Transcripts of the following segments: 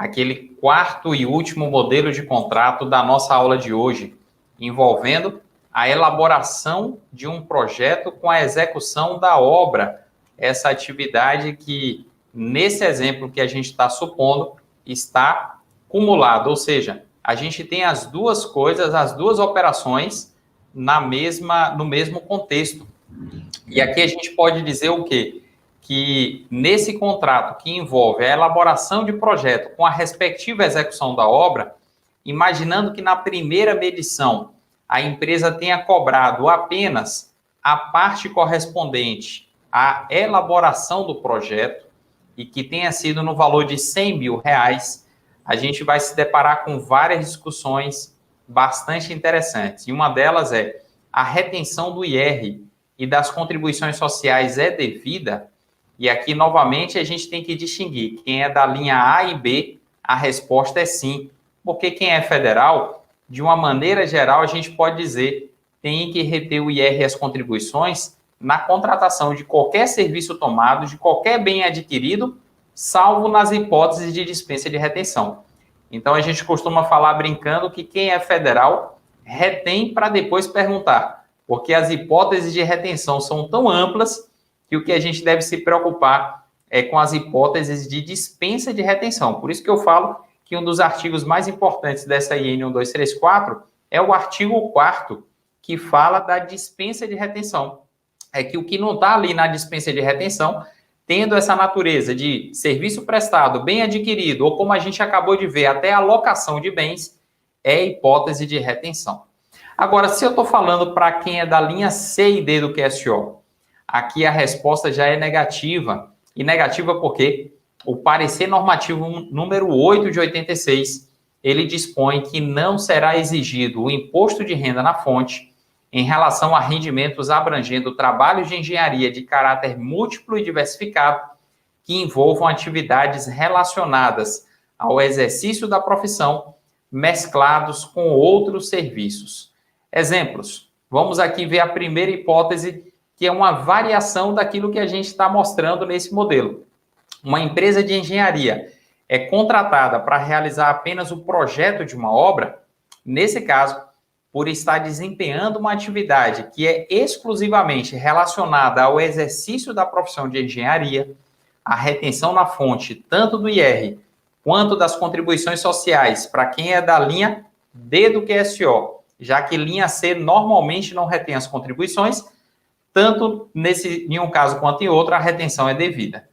aquele quarto e último modelo de contrato da nossa aula de hoje, envolvendo a elaboração de um projeto com a execução da obra, essa atividade que, nesse exemplo que a gente está supondo, está cumulada, ou seja, a gente tem as duas coisas, as duas operações no mesmo contexto. E aqui a gente pode dizer o quê? Que nesse contrato que envolve a elaboração de projeto com a respectiva execução da obra, imaginando que na primeira medição a empresa tenha cobrado apenas a parte correspondente à elaboração do projeto e que tenha sido no valor de R$100 mil, a gente vai se deparar com várias discussões bastante interessantes. E uma delas é a retenção do IR e das contribuições sociais é devida? E aqui, novamente, a gente tem que distinguir quem é da linha A e B, a resposta é sim. Porque quem é federal, de uma maneira geral, a gente pode dizer tem que reter o IR e as contribuições na contratação de qualquer serviço tomado, de qualquer bem adquirido, salvo nas hipóteses de dispensa de retenção. Então, a gente costuma falar brincando que quem é federal retém para depois perguntar, porque as hipóteses de retenção são tão amplas que o que a gente deve se preocupar é com as hipóteses de dispensa de retenção. Por isso que eu falo que um dos artigos mais importantes dessa IN 1234 é o artigo 4º, que fala da dispensa de retenção. É que o que não está ali na dispensa de retenção, tendo essa natureza de serviço prestado, bem adquirido, ou como a gente acabou de ver, até alocação de bens, é hipótese de retenção. Agora, se eu estou falando para quem é da linha C e D do QSO, aqui a resposta já é negativa. E negativa porque o parecer normativo número 8 de 86, ele dispõe que não será exigido o imposto de renda na fonte em relação a rendimentos abrangendo trabalhos de engenharia de caráter múltiplo e diversificado que envolvam atividades relacionadas ao exercício da profissão mesclados com outros serviços. Exemplos. Vamos aqui ver a primeira hipótese, que é uma variação daquilo que a gente está mostrando nesse modelo. Uma empresa de engenharia é contratada para realizar apenas o projeto de uma obra, nesse caso, por estar desempenhando uma atividade que é exclusivamente relacionada ao exercício da profissão de engenharia, a retenção na fonte tanto do IR quanto das contribuições sociais para quem é da linha D do QSO, já que linha C normalmente não retém as contribuições, tanto em um caso quanto em outro, a retenção é devida.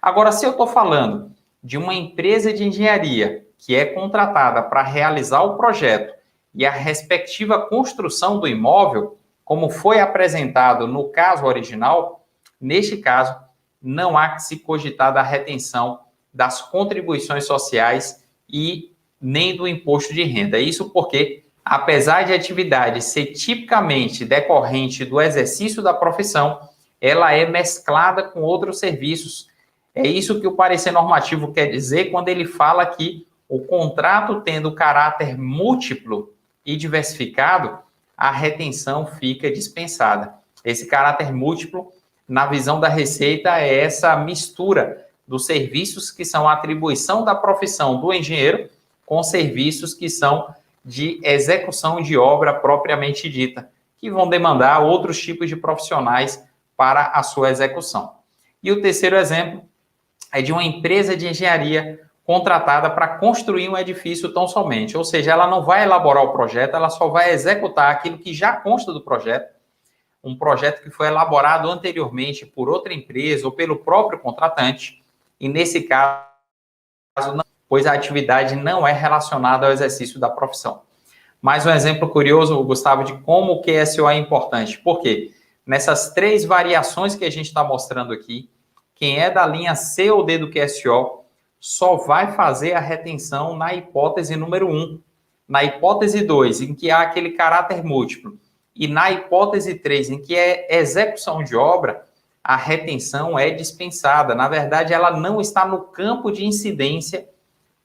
Agora, se eu estou falando de uma empresa de engenharia que é contratada para realizar o projeto e a respectiva construção do imóvel, como foi apresentado no caso original, neste caso, não há que se cogitar da retenção das contribuições sociais e nem do imposto de renda. Isso porque, apesar de a atividade ser tipicamente decorrente do exercício da profissão, ela é mesclada com outros serviços. É isso que o parecer normativo quer dizer quando ele fala que o contrato tendo caráter múltiplo e diversificado, a retenção fica dispensada. Esse caráter múltiplo, na visão da Receita, é essa mistura dos serviços que são a atribuição da profissão do engenheiro com serviços que são de execução de obra propriamente dita, que vão demandar outros tipos de profissionais para a sua execução. E o terceiro exemplo é de uma empresa de engenharia contratada para construir um edifício tão somente, ou seja, ela não vai elaborar o projeto, ela só vai executar aquilo que já consta do projeto, um projeto que foi elaborado anteriormente por outra empresa ou pelo próprio contratante, e nesse caso, não, pois a atividade não é relacionada ao exercício da profissão. Mais um exemplo curioso, Gustavo, de como o QSO é importante. Por quê? Nessas três variações que a gente está mostrando aqui, quem é da linha C ou D do QSO só vai fazer a retenção na hipótese número 1. Na hipótese 2, em que há aquele caráter múltiplo, e na hipótese 3, em que é execução de obra, a retenção é dispensada. Na verdade, ela não está no campo de incidência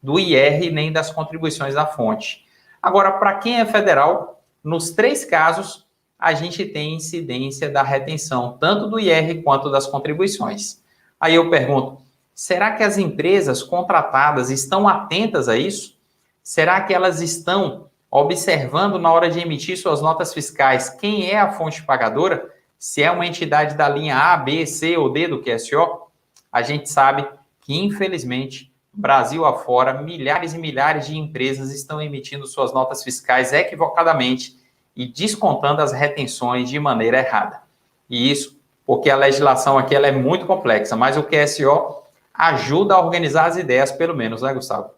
do IR nem das contribuições da fonte. Agora, para quem é federal, nos três casos, a gente tem incidência da retenção, tanto do IR quanto das contribuições. Aí eu pergunto, Será que as empresas contratadas estão atentas a isso? Será que elas estão observando na hora de emitir suas notas fiscais quem é a fonte pagadora? Se é uma entidade da linha A, B, C ou D do QSO? A gente sabe que, infelizmente, Brasil afora, milhares e milhares de empresas estão emitindo suas notas fiscais equivocadamente e descontando as retenções de maneira errada. E isso porque a legislação aqui ela é muito complexa, mas o QSO ajuda a organizar as ideias, pelo menos, né, Gustavo?